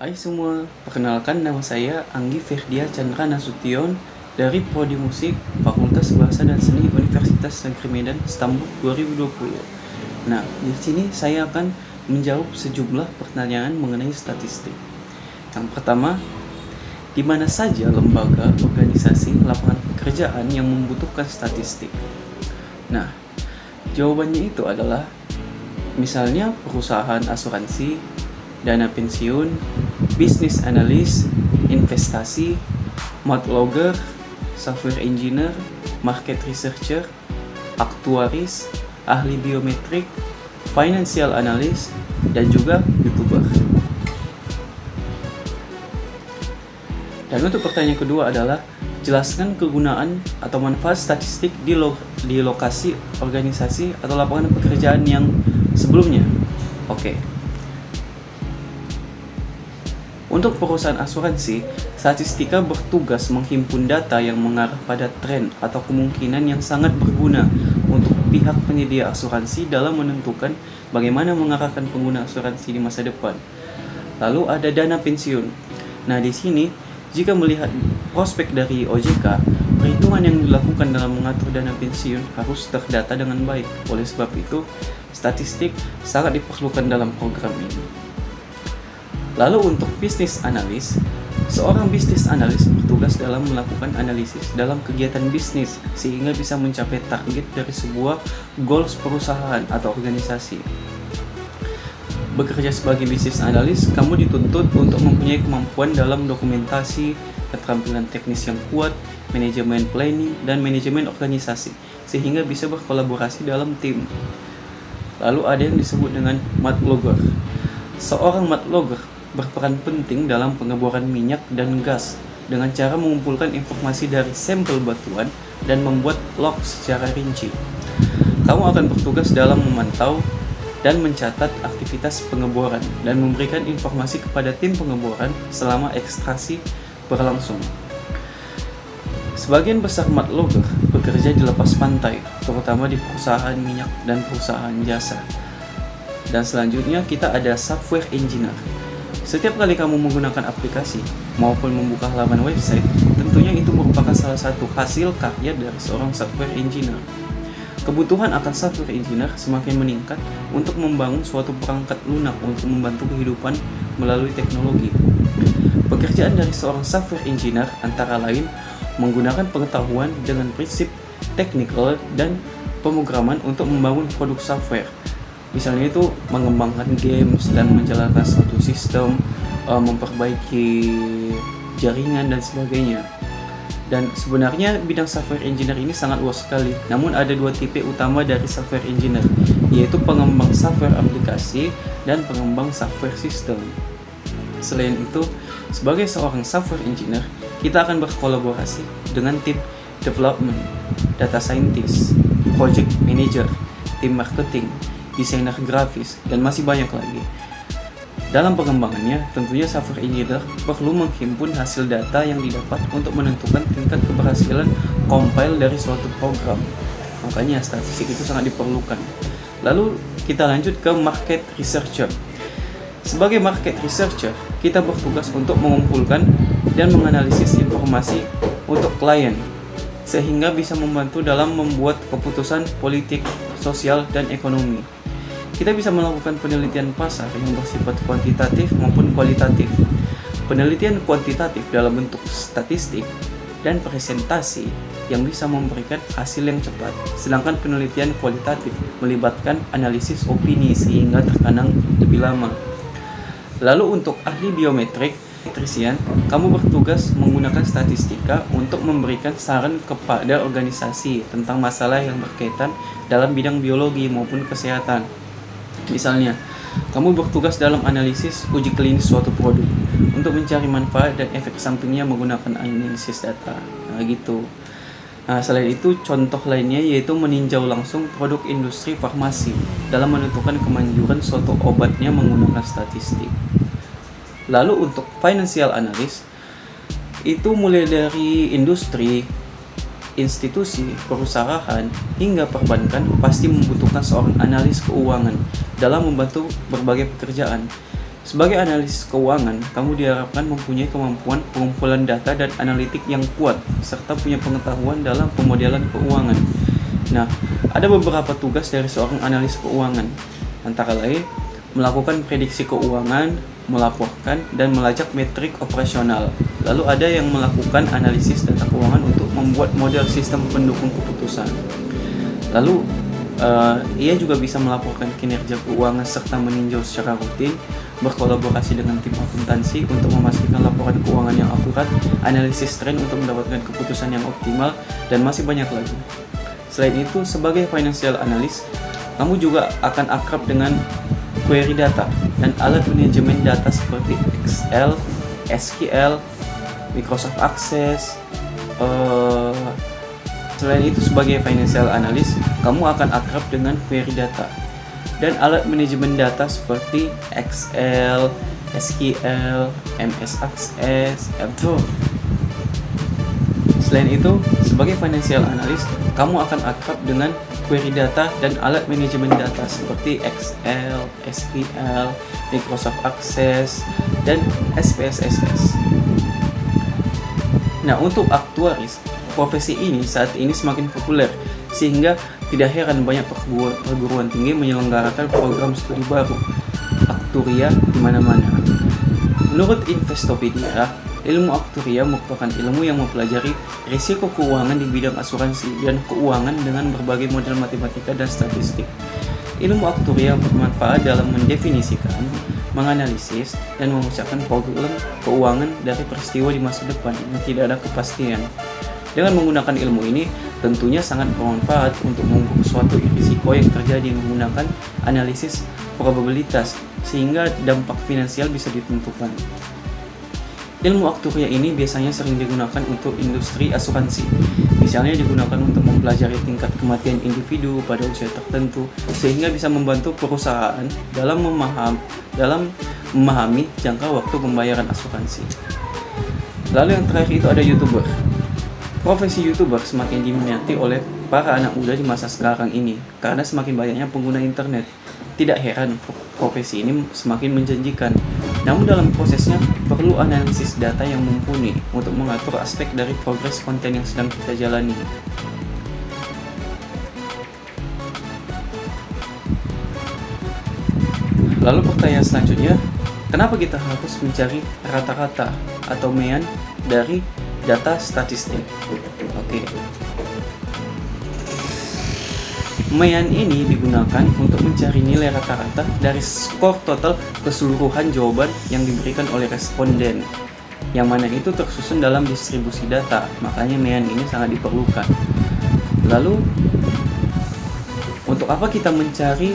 Hai semua, perkenalkan nama saya Anggi Ferdia Chandra Nasution dari Prodi Musik Fakultas Bahasa dan Seni Universitas Negeri Medan Istanbul 2020. Nah, di sini saya akan menjawab sejumlah pertanyaan mengenai statistik. Yang pertama, di mana saja lembaga, organisasi, lapangan pekerjaan yang membutuhkan statistik? Nah, jawabannya itu adalah misalnya perusahaan asuransi, dana pensiun, bisnis analis, investasi, math logger, software engineer, market researcher, aktuaris, ahli biometrik, financial analyst, dan juga YouTuber. Dan untuk pertanyaan kedua adalah jelaskan kegunaan atau manfaat statistik di lokasi, organisasi, atau lapangan pekerjaan yang sebelumnya. Oke. Untuk perusahaan asuransi, statistika bertugas menghimpun data yang mengarah pada tren atau kemungkinan yang sangat berguna untuk pihak penyedia asuransi dalam menentukan bagaimana mengarahkan pengguna asuransi di masa depan. Lalu ada dana pensiun. Nah, di sini jika melihat prospek dari OJK, perhitungan yang dilakukan dalam mengatur dana pensiun harus terdata dengan baik. Oleh sebab itu, statistik sangat diperlukan dalam program ini. Lalu untuk bisnis analis, seorang bisnis analis bertugas dalam melakukan analisis dalam kegiatan bisnis sehingga bisa mencapai target dari sebuah goals perusahaan atau organisasi. Bekerja sebagai bisnis analis, kamu dituntut untuk mempunyai kemampuan dalam dokumentasi, keterampilan teknis yang kuat, manajemen planning, dan manajemen organisasi sehingga bisa berkolaborasi dalam tim. Lalu ada yang disebut dengan math logger. Seorang math logger berperan penting dalam pengeboran minyak dan gas dengan cara mengumpulkan informasi dari sampel batuan dan membuat log secara rinci. Kamu akan bertugas dalam memantau dan mencatat aktivitas pengeboran dan memberikan informasi kepada tim pengeboran selama ekstraksi berlangsung. Sebagian besar math logger bekerja di lepas pantai, terutama di perusahaan minyak dan perusahaan jasa. Dan selanjutnya kita ada software engineer. Setiap kali kamu menggunakan aplikasi maupun membuka halaman website, tentunya itu merupakan salah satu hasil karya dari seorang software engineer. Kebutuhan akan software engineer semakin meningkat untuk membangun suatu perangkat lunak untuk membantu kehidupan melalui teknologi. Pekerjaan dari seorang software engineer antara lain menggunakan pengetahuan dengan prinsip technical dan pemrograman untuk membangun produk software. Misalnya itu mengembangkan games dan menjalankan suatu sistem, memperbaiki jaringan dan sebagainya. Dan sebenarnya bidang software engineer ini sangat luas sekali. Namun ada dua tipe utama dari software engineer, yaitu pengembang software aplikasi dan pengembang software sistem. Selain itu, sebagai seorang software engineer, kita akan berkolaborasi dengan tim development, data scientist, project manager, tim marketing, desainer grafis, dan masih banyak lagi. Dalam pengembangannya, tentunya software engineer perlu menghimpun hasil data yang didapat untuk menentukan tingkat keberhasilan compile dari suatu program. Makanya statistik itu sangat diperlukan. Lalu kita lanjut ke market researcher. Sebagai market researcher, kita bertugas untuk mengumpulkan dan menganalisis informasi untuk klien, sehingga bisa membantu dalam membuat keputusan politik, sosial, dan ekonomi. Kita bisa melakukan penelitian pasar yang bersifat kuantitatif maupun kualitatif. Penelitian kuantitatif dalam bentuk statistik dan presentasi yang bisa memberikan hasil yang cepat, sedangkan penelitian kualitatif melibatkan analisis opini sehingga terkadang lebih lama. Lalu untuk ahli biometrik, elektrisian, kamu bertugas menggunakan statistika untuk memberikan saran kepada organisasi tentang masalah yang berkaitan dalam bidang biologi maupun kesehatan. Misalnya, kamu bertugas dalam analisis uji klinis suatu produk untuk mencari manfaat dan efek sampingnya menggunakan analisis data. Nah, gitu. Nah, selain itu, contoh lainnya yaitu meninjau langsung produk industri farmasi dalam menentukan kemanjuran suatu obatnya menggunakan statistik. Lalu untuk financial analyst, itu mulai dari industri, institusi, perusahaan, hingga perbankan pasti membutuhkan seorang analis keuangan dalam membantu berbagai pekerjaan. Sebagai analis keuangan, kamu diharapkan mempunyai kemampuan pengumpulan data dan analitik yang kuat, serta punya pengetahuan dalam pemodelan keuangan. Nah, ada beberapa tugas dari seorang analis keuangan, antara lain melakukan prediksi keuangan, melaporkan, dan melacak metrik operasional. Lalu ada yang melakukan analisis data keuangan untuk membuat model sistem pendukung keputusan. Lalu, ia juga bisa melaporkan kinerja keuangan serta meninjau secara rutin, berkolaborasi dengan tim akuntansi untuk memastikan laporan keuangan yang akurat, analisis tren untuk mendapatkan keputusan yang optimal, dan masih banyak lagi. Selain itu, sebagai financial analyst, kamu juga akan akrab dengan query data dan alat manajemen data seperti Excel, SQL, Microsoft Access. Selain itu, sebagai financial analyst, kamu akan akrab dengan query data dan alat manajemen data seperti Excel, SQL, MS Access, etc. Selain itu, sebagai financial analyst, kamu akan akrab dengan query data dan alat manajemen data seperti Excel, SQL, Microsoft Access, dan SPSS. Nah, untuk aktuaris, profesi ini saat ini semakin populer, sehingga tidak heran banyak perguruan tinggi menyelenggarakan program studi baru aktuaria di mana-mana. Menurut Investopedia, ilmu aktuaria merupakan ilmu yang mempelajari risiko keuangan di bidang asuransi dan keuangan dengan berbagai model matematika dan statistik. Ilmu aktuaria bermanfaat dalam mendefinisikan, menganalisis, dan mengucapkan program keuangan dari peristiwa di masa depan yang tidak ada kepastian. Dengan menggunakan ilmu ini, tentunya sangat bermanfaat untuk mengukur suatu risiko yang terjadi menggunakan analisis probabilitas, sehingga dampak finansial bisa ditentukan. Ilmu aktuaria ini biasanya sering digunakan untuk industri asuransi, misalnya digunakan untuk mempelajari tingkat kematian individu pada usia tertentu, sehingga bisa membantu perusahaan dalam memahami jangka waktu pembayaran asuransi. Lalu yang terakhir itu ada YouTuber. Profesi YouTuber semakin diminati oleh para anak muda di masa sekarang ini karena semakin banyaknya pengguna internet. Tidak heran profesi ini semakin menjanjikan. Namun dalam prosesnya perlu analisis data yang mumpuni untuk mengatur aspek dari progres konten yang sedang kita jalani. Lalu pertanyaan selanjutnya, kenapa kita harus mencari rata-rata atau mean dari data statistik? Oke. Mean ini digunakan untuk mencari nilai rata-rata dari skor total keseluruhan jawaban yang diberikan oleh responden, yang mana itu tersusun dalam distribusi data, makanya mean ini sangat diperlukan. Lalu, untuk apa kita mencari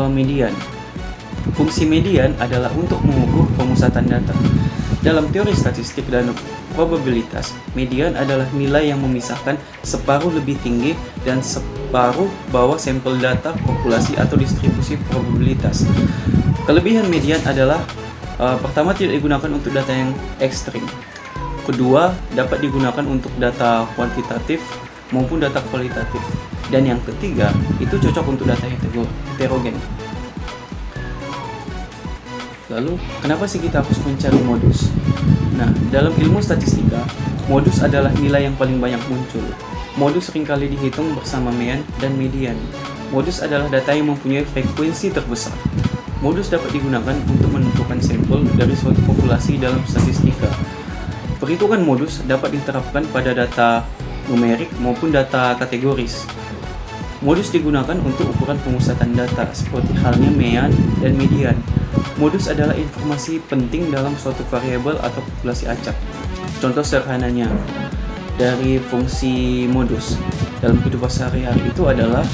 median? Fungsi median adalah untuk mengukur pemusatan data. Dalam teori statistik dan probabilitas, median adalah nilai yang memisahkan separuh lebih tinggi dan separuh bawah sampel data populasi atau distribusi probabilitas. Kelebihan median adalah pertama, tidak digunakan untuk data yang ekstrim. Kedua, dapat digunakan untuk data kuantitatif maupun data kualitatif. Dan yang ketiga, itu cocok untuk data heterogen. Lalu, kenapa sih kita harus mencari modus? Nah, dalam ilmu statistika, modus adalah nilai yang paling banyak muncul. Modus seringkali dihitung bersama mean dan median. Modus adalah data yang mempunyai frekuensi terbesar. Modus dapat digunakan untuk menentukan sampel dari suatu populasi dalam statistika. Perhitungan modus dapat diterapkan pada data numerik maupun data kategoris. Modus digunakan untuk ukuran pemusatan data, seperti halnya mean dan median. Modus adalah informasi penting dalam suatu variabel atau populasi acak. Contoh sederhananya dari fungsi modus dalam kehidupan sehari-hari itu adalah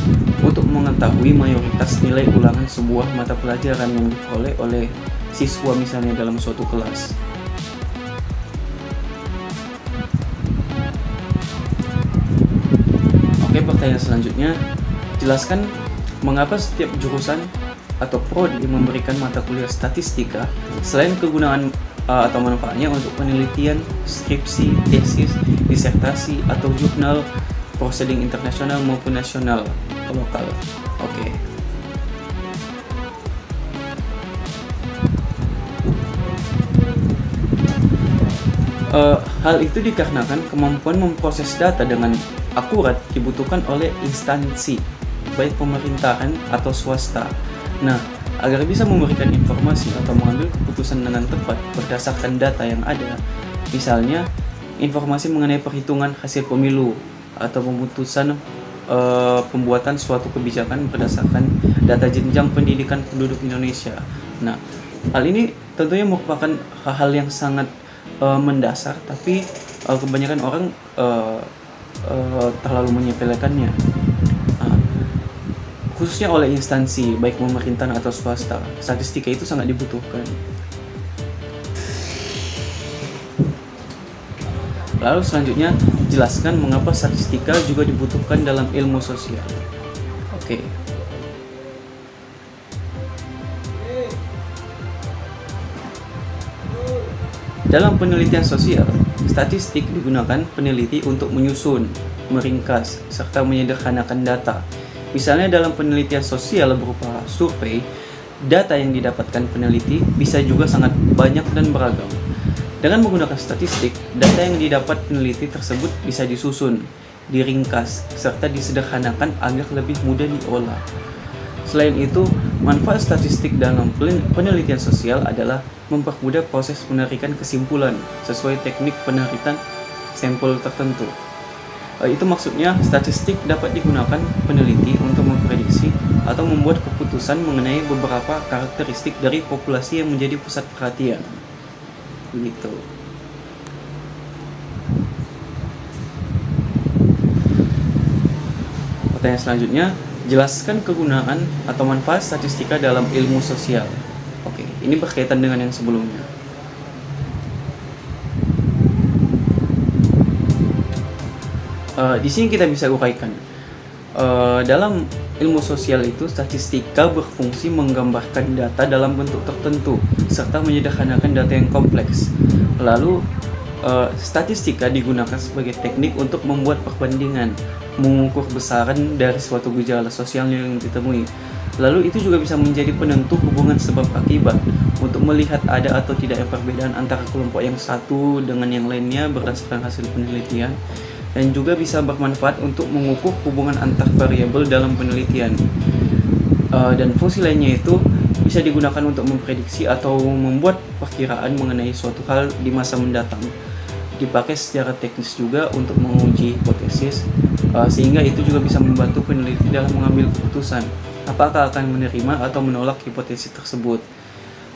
untuk mengetahui mayoritas nilai ulangan sebuah mata pelajaran yang diperoleh oleh siswa misalnya dalam suatu kelas. Oke, pertanyaan selanjutnya, jelaskan mengapa setiap jurusan atau prodi memberikan mata kuliah statistika selain kegunaan atau manfaatnya untuk penelitian, skripsi, tesis, disertasi, atau jurnal proceeding internasional maupun nasional atau lokal. Oke. Hal itu dikarenakan kemampuan memproses data dengan akurat dibutuhkan oleh instansi, baik pemerintahan atau swasta. Nah, agar bisa memberikan informasi atau mengambil keputusan dengan tepat berdasarkan data yang ada, misalnya informasi mengenai perhitungan hasil pemilu atau pemutusan pembuatan suatu kebijakan berdasarkan data jenjang pendidikan penduduk Indonesia. Nah, hal ini tentunya merupakan hal-hal yang sangat mendasar, tapi kebanyakan orang terlalu menyepelekannya, khususnya oleh instansi baik pemerintahan atau swasta. Statistika itu sangat dibutuhkan. Lalu selanjutnya, jelaskan mengapa statistika juga dibutuhkan dalam ilmu sosial. Oke. Dalam penelitian sosial, statistik digunakan peneliti untuk menyusun, meringkas, serta menyederhanakan data. Misalnya dalam penelitian sosial berupa survei, data yang didapatkan peneliti bisa juga sangat banyak dan beragam. Dengan menggunakan statistik, data yang didapat peneliti tersebut bisa disusun, diringkas, serta disederhanakan agar lebih mudah diolah. Selain itu, manfaat statistik dalam penelitian sosial adalah mempermudah proses penarikan kesimpulan sesuai teknik penarikan sampel tertentu. Itu maksudnya statistik dapat digunakan peneliti untuk memprediksi atau membuat keputusan mengenai beberapa karakteristik dari populasi yang menjadi pusat perhatian. Begitu. Pertanyaan selanjutnya, jelaskan kegunaan atau manfaat statistika dalam ilmu sosial. Oke, ini berkaitan dengan yang sebelumnya. Di sini kita bisa uraikan. Dalam ilmu sosial itu, statistika berfungsi menggambarkan data dalam bentuk tertentu serta menyederhanakan data yang kompleks. Lalu, statistika digunakan sebagai teknik untuk membuat perbandingan, mengukur besaran dari suatu gejala sosial yang ditemui. Lalu itu juga bisa menjadi penentu hubungan sebab akibat untuk melihat ada atau tidaknya perbedaan antara kelompok yang satu dengan yang lainnya berdasarkan hasil penelitian, dan juga bisa bermanfaat untuk mengukur hubungan antar variabel dalam penelitian. Dan fungsi lainnya itu bisa digunakan untuk memprediksi atau membuat perkiraan mengenai suatu hal di masa mendatang. Dipakai secara teknis juga untuk menguji hipotesis, sehingga itu juga bisa membantu peneliti dalam mengambil keputusan apakah akan menerima atau menolak hipotesis tersebut.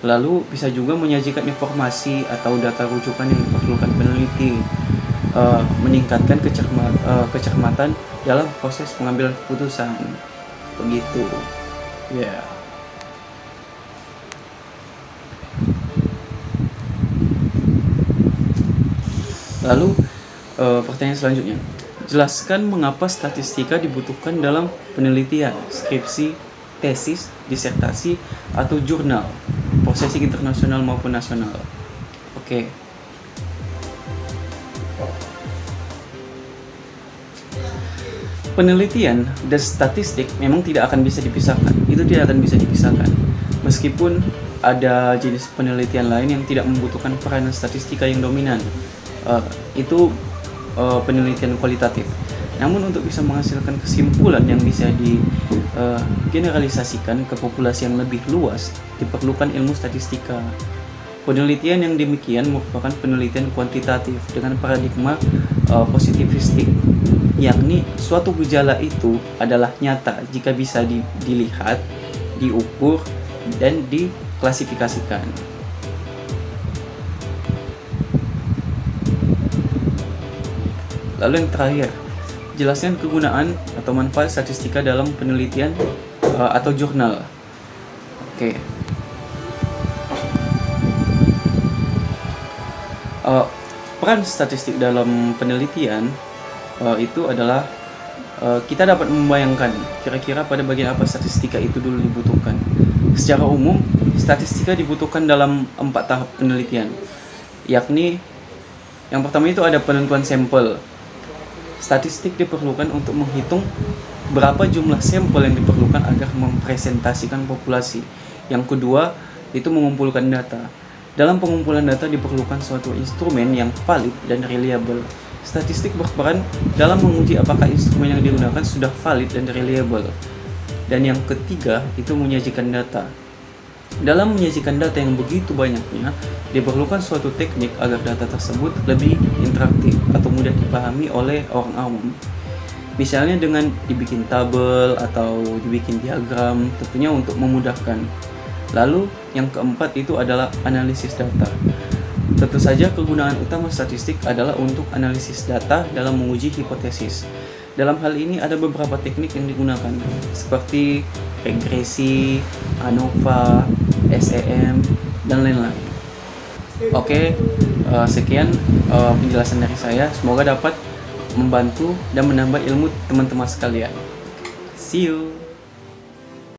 Lalu bisa juga menyajikan informasi atau data rujukan yang diperlukan peneliti, meningkatkan kecermatan dalam proses pengambilan keputusan. Begitu. Ya. Lalu pertanyaan selanjutnya, jelaskan mengapa statistika dibutuhkan dalam penelitian, skripsi, tesis, disertasi, atau jurnal, processing internasional maupun nasional. Oke. Penelitian dan statistik memang tidak akan bisa dipisahkan. Itu tidak akan bisa dipisahkan. Meskipun ada jenis penelitian lain yang tidak membutuhkan peranan statistika yang dominan, itu penelitian kualitatif. Namun untuk bisa menghasilkan kesimpulan yang bisa digeneralisasikan ke populasi yang lebih luas, diperlukan ilmu statistika. Penelitian yang demikian merupakan penelitian kuantitatif dengan paradigma positivistik, yakni suatu gejala itu adalah nyata jika bisa dilihat, diukur, dan diklasifikasikan. Lalu yang terakhir, jelaskan kegunaan atau manfaat statistika dalam penelitian atau jurnal. Oke. Peran statistik dalam penelitian itu adalah kita dapat membayangkan kira-kira pada bagian apa statistika itu dulu dibutuhkan. Secara umum, statistika dibutuhkan dalam 4 tahap penelitian, yakni yang pertama itu ada penentuan sampel. Statistik diperlukan untuk menghitung berapa jumlah sampel yang diperlukan agar mempresentasikan populasi. Yang kedua, itu mengumpulkan data. Dalam pengumpulan data diperlukan suatu instrumen yang valid dan reliable. Statistik berperan dalam menguji apakah instrumen yang digunakan sudah valid dan reliable. Dan yang ketiga, itu menyajikan data. Dalam menyajikan data yang begitu banyaknya, diperlukan suatu teknik agar data tersebut lebih interaktif atau mudah dipahami oleh orang awam. Misalnya dengan dibikin tabel atau dibikin diagram, tentunya untuk memudahkan. Lalu yang keempat itu adalah analisis data. Tentu saja kegunaan utama statistik adalah untuk analisis data dalam menguji hipotesis. Dalam hal ini ada beberapa teknik yang digunakan, seperti regresi, ANOVA, SEM, dan lain-lain. Oke, sekian penjelasan dari saya. Semoga dapat membantu dan menambah ilmu teman-teman sekalian. See you!